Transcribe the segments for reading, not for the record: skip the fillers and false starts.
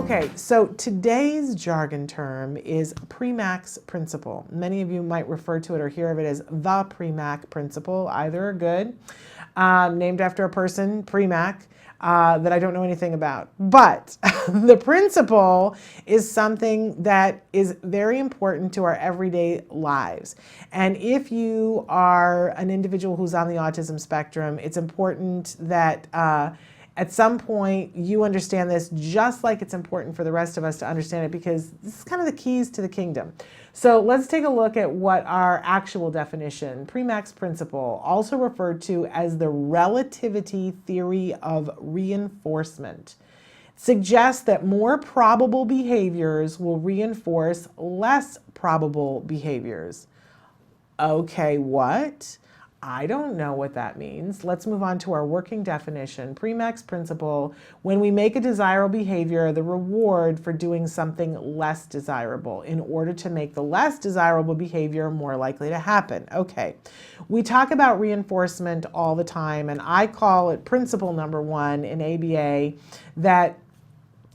Okay, so today's jargon term is Premack's Principle. Many of you might refer to it or hear of it as the Premack Principle. Either are good. Named after a person, Premack, that I don't know anything about. But the principle is something that is very important to our everyday lives. And if you are an individual who's on the autism spectrum, it's important that at some point you understand this, just like it's important for the rest of us to understand it, because this is kind of the keys to the kingdom. So let's take a look at what our actual definition, Premack's Principle, also referred to as the relativity theory of reinforcement, suggests that more probable behaviors will reinforce less probable behaviors. Okay, what? I don't know what that means. Let's move on to our working definition. Premack's Principle: when we make a desirable behavior the reward for doing something less desirable in order to make the less desirable behavior more likely to happen. Okay, we talk about reinforcement all the time, and I call it principle number one in ABA, that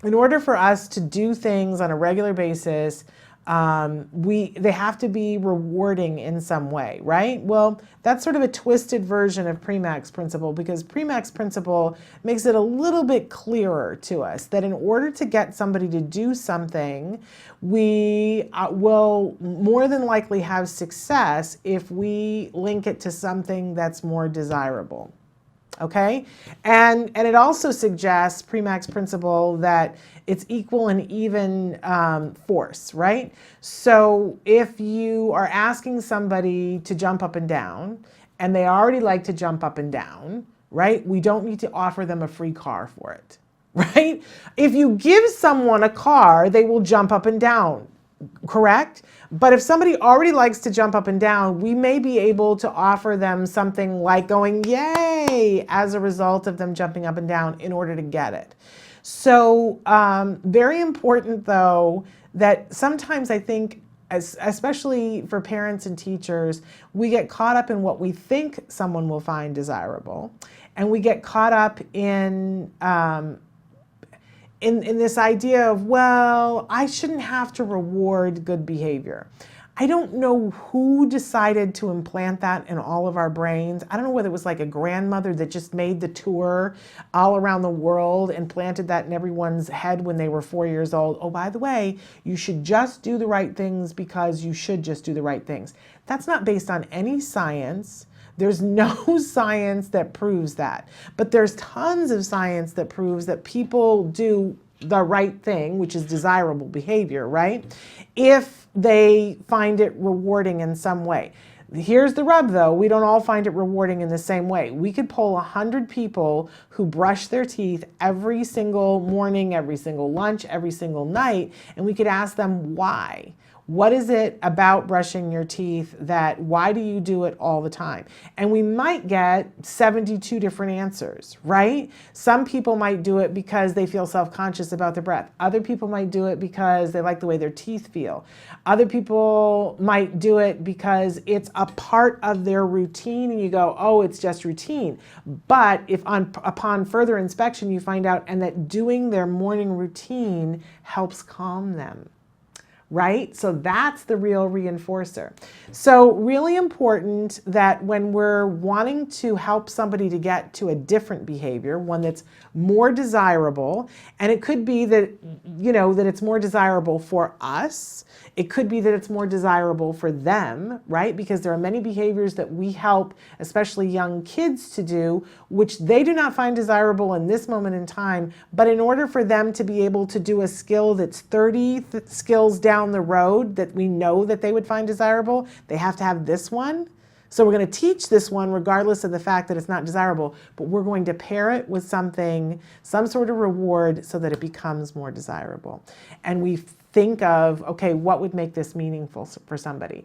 in order for us to do things on a regular basis, they have to be rewarding in some way, right? Well, that's sort of a twisted version of Premack's Principle, because Premack's Principle makes it a little bit clearer to us that in order to get somebody to do something, we will more than likely have success if we link it to something that's more desirable. Okay, and it also suggests, Premack's Principle, that it's equal and even force, right? So if you are asking somebody to jump up and down, and they already like to jump up and down, right? We don't need to offer them a free car for it, right? If you give someone a car, they will jump up and down, correct? But if somebody already likes to jump up and down, we may be able to offer them something like going, yay, as a result of them jumping up and down in order to get it. So very important, though, that sometimes I think, especially for parents and teachers, we get caught up in what we think someone will find desirable, and we get caught up in this idea of, well, I shouldn't have to reward good behavior. I don't know who decided to implant that in all of our brains. I don't know whether it was like a grandmother that just made the tour all around the world and planted that in everyone's head when they were 4 years old. Oh, by the way, you should just do the right things because you should just do the right things. That's not based on any science. There's no science that proves that, but there's tons of science that proves that people do the right thing, which is desirable behavior, right? If they find it rewarding in some way. Here's the rub, though. We don't all find it rewarding in the same way. We could poll 100 people who brush their teeth every single morning, every single lunch, every single night, and we could ask them why. What is it about brushing your teeth why do you do it all the time? And we might get 72 different answers, right? Some people might do it because they feel self-conscious about their breath. Other people might do it because they like the way their teeth feel. Other people might do it because it's a part of their routine, and you go, oh, it's just routine. But if upon further inspection, you find out and that doing their morning routine helps calm them. Right? So that's the real reinforcer. So really important that when we're wanting to help somebody to get to a different behavior, one that's more desirable, and it could be that, that it's more desirable for us. It could be that it's more desirable for them, right? Because there are many behaviors that we help, especially young kids, to do, which they do not find desirable in this moment in time. But in order for them to be able to do a skill that's 30 skills down the road that we know that they would find desirable, they have to have this one. So we're going to teach this one regardless of the fact that it's not desirable, but we're going to pair it with some sort of reward so that it becomes more desirable. And we think of, okay, what would make this meaningful for somebody?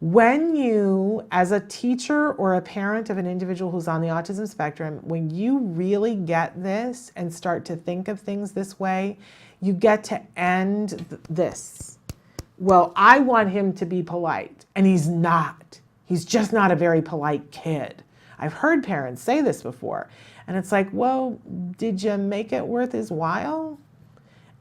When you, as a teacher or a parent of an individual who's on the autism spectrum, when you really get this and start to think of things this way, you get to end this. Well, I want him to be polite, and he's not. He's just not a very polite kid. I've heard parents say this before, and it's like, well, did you make it worth his while?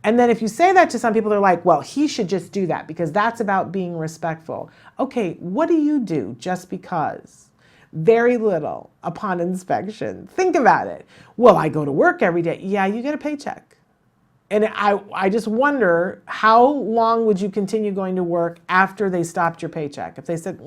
And then if you say that to some people, they're like, well, he should just do that because that's about being respectful. Okay, what do you do just because? Very little upon inspection. Think about it. Well, I go to work every day. Yeah, you get a paycheck. And I just wonder, how long would you continue going to work after they stopped your paycheck? If they said,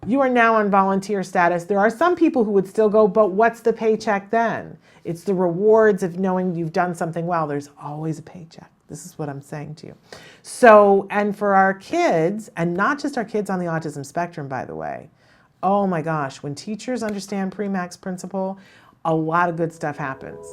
you are now on volunteer status. There are some people who would still go, but what's the paycheck then? It's the rewards of knowing you've done something well. There's always a paycheck. This is what I'm saying to you. So, and for our kids, and not just our kids on the autism spectrum, by the way, oh my gosh, when teachers understand Premack's principle, a lot of good stuff happens.